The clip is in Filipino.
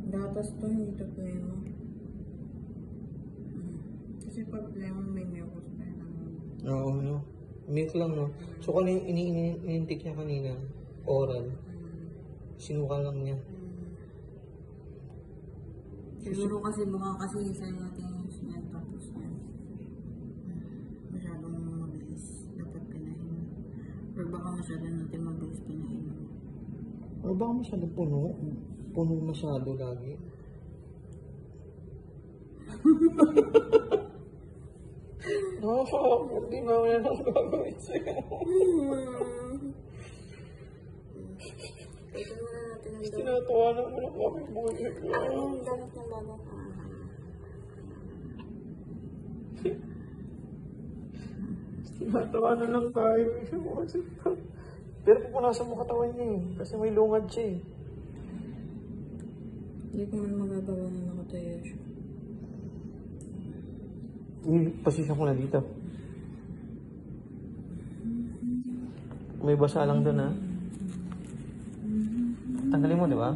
Gatas to, hindi to pleno. Kasi pag pleno, may mucus pa yun. Oo, no? Milk lang, no? So, kung ini-intake niya kanina, oral, sinuka lang niya. Siguro kasi baka kasi isa natin yan tapos yan. Masyadong mabilis. Dapat pinahin. Or baka masyadong natin mabilis pinahin. O baka masyadong puno? Puno masyado lagi. Hindi na ako yan ang gagawin sa'yo. Ito muna natin ang Tinatawanan mo na kami buhay ko. Ang dapat ng babat. Tinatawanan lang tayo. Pero pupunasan mo katawan niya eh. Kasi may lungad siya eh. Hindi ko man magagawa na nakatayo siya. Pasisya ko na dito. May basa lang doon ha. Tanggalin mo, di ba?